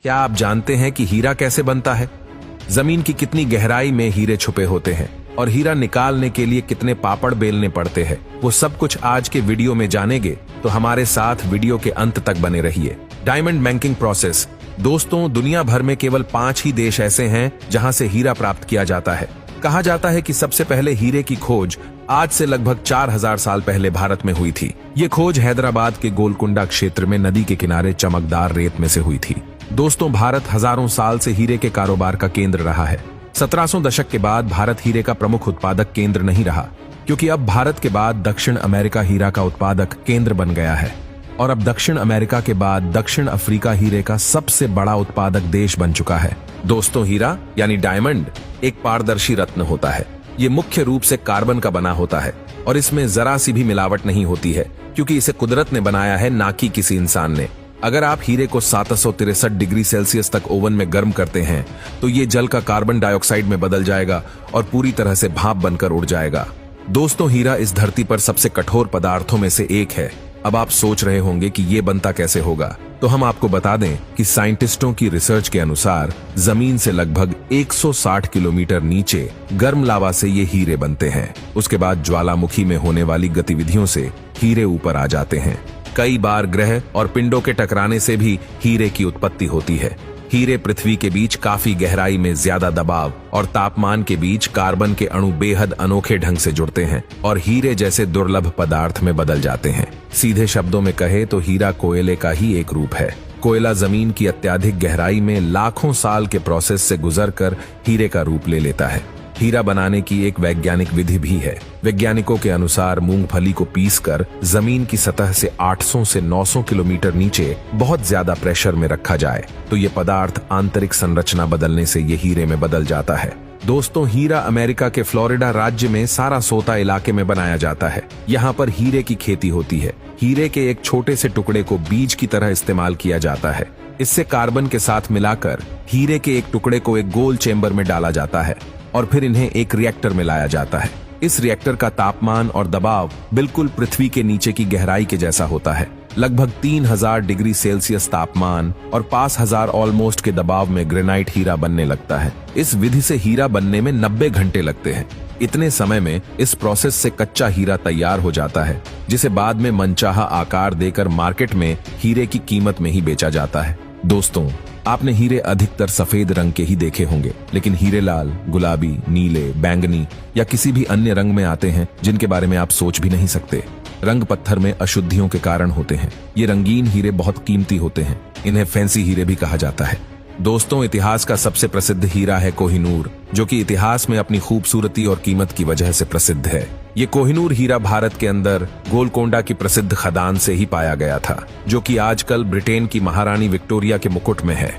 क्या आप जानते हैं कि हीरा कैसे बनता है? जमीन की कितनी गहराई में हीरे छुपे होते हैं और हीरा निकालने के लिए कितने पापड़ बेलने पड़ते हैं, वो सब कुछ आज के वीडियो में जानेंगे, तो हमारे साथ वीडियो के अंत तक बने रहिए। Diamond making process. दोस्तों, दुनिया भर में केवल 5 ही देश ऐसे हैं जहां से हीरा प्राप्त किया जाता है। कहा जाता है कि सबसे पहले हीरे की खोज आज से लगभग 4000 साल पहले भारत में हुई थी। ये खोज हैदराबाद के गोलकुंडा क्षेत्र में नदी के किनारे चमकदार रेत में से हुई थी। दोस्तों, भारत हजारों साल से हीरे के कारोबार का केंद्र रहा है। 1700 दशक के बाद भारत हीरे का प्रमुख उत्पादक केंद्र नहीं रहा, क्योंकि अब भारत के बाद दक्षिण अमेरिका हीरा का उत्पादक केंद्र बन गया है और अब दक्षिण अमेरिका के बाद दक्षिण अफ्रीका हीरे का सबसे बड़ा उत्पादक देश बन चुका है। दोस्तों, हीरा यानी डायमंड एक पारदर्शी रत्न होता है। ये मुख्य रूप से कार्बन का बना होता है और इसमें जरा सी भी मिलावट नहीं होती है, क्योंकि इसे कुदरत ने बनाया है, ना कि किसी इंसान ने। अगर आप हीरे को 763 डिग्री सेल्सियस तक ओवन में गर्म करते हैं तो ये जल का कार्बन डाइऑक्साइड में बदल जाएगा और पूरी तरह से भाप बनकर उड़ जाएगा। दोस्तों, हीरा इस धरती पर सबसे कठोर पदार्थों में से एक है। अब आप सोच रहे होंगे कि ये बनता कैसे होगा, तो हम आपको बता दें कि साइंटिस्टों की रिसर्च के अनुसार जमीन से लगभग 160 किलोमीटर नीचे गर्म लावा से ये हीरे बनते हैं। उसके बाद ज्वालामुखी में होने वाली गतिविधियों से हीरे ऊपर आ जाते हैं। कई बार ग्रह और पिंडों के टकराने से भी हीरे की उत्पत्ति होती है। हीरे पृथ्वी के बीच काफी गहराई में ज्यादा दबाव और तापमान के बीच कार्बन के अणु बेहद अनोखे ढंग से जुड़ते हैं और हीरे जैसे दुर्लभ पदार्थ में बदल जाते हैं। सीधे शब्दों में कहे तो हीरा कोयले का ही एक रूप है। कोयला जमीन की अत्यधिक गहराई में लाखों साल के प्रोसेस से गुजरकर हीरे का रूप ले लेता है। हीरा बनाने की एक वैज्ञानिक विधि भी है। वैज्ञानिकों के अनुसार मूंगफली को पीसकर जमीन की सतह से 800 से 900 किलोमीटर नीचे बहुत ज्यादा प्रेशर में रखा जाए तो ये पदार्थ आंतरिक संरचना बदलने से ये हीरे में बदल जाता है। दोस्तों, हीरा अमेरिका के फ्लोरिडा राज्य में सारासोता इलाके में बनाया जाता है। यहाँ पर हीरे की खेती होती है। हीरे के एक छोटे से टुकड़े को बीज की तरह इस्तेमाल किया जाता है। इससे कार्बन के साथ मिलाकर हीरे के एक टुकड़े को एक गोल चेंबर में डाला जाता है और फिर इन्हें एक रिएक्टर में लाया जाता है। इस रिएक्टर का तापमान और दबाव बिल्कुल पृथ्वी के नीचे की गहराई के जैसा होता है। लगभग 3000 डिग्री सेल्सियस तापमान और 5000 ऑलमोस्ट के दबाव में ग्रेनाइट हीरा बनने लगता है। इस विधि से हीरा बनने में 90 घंटे लगते हैं। इतने समय में इस प्रोसेस से कच्चा हीरा तैयार हो जाता है, जिसे बाद में मनचाहा आकार देकर मार्केट में हीरे की कीमत में ही बेचा जाता है। दोस्तों, आपने हीरे अधिकतर सफेद रंग के ही देखे होंगे, लेकिन हीरे लाल, गुलाबी, नीले, बैंगनी या किसी भी अन्य रंग में आते हैं जिनके बारे में आप सोच भी नहीं सकते। रंग पत्थर में अशुद्धियों के कारण होते हैं। ये रंगीन हीरे बहुत कीमती होते हैं। इन्हें फैंसी हीरे भी कहा जाता है। दोस्तों, इतिहास का सबसे प्रसिद्ध हीरा है कोहिनूर, जो कि इतिहास में अपनी खूबसूरती और कीमत की वजह से प्रसिद्ध है। ये कोहिनूर हीरा भारत के अंदर गोलकोंडा की प्रसिद्ध खदान से ही पाया गया था, जो कि आजकल ब्रिटेन की महारानी विक्टोरिया के मुकुट में है।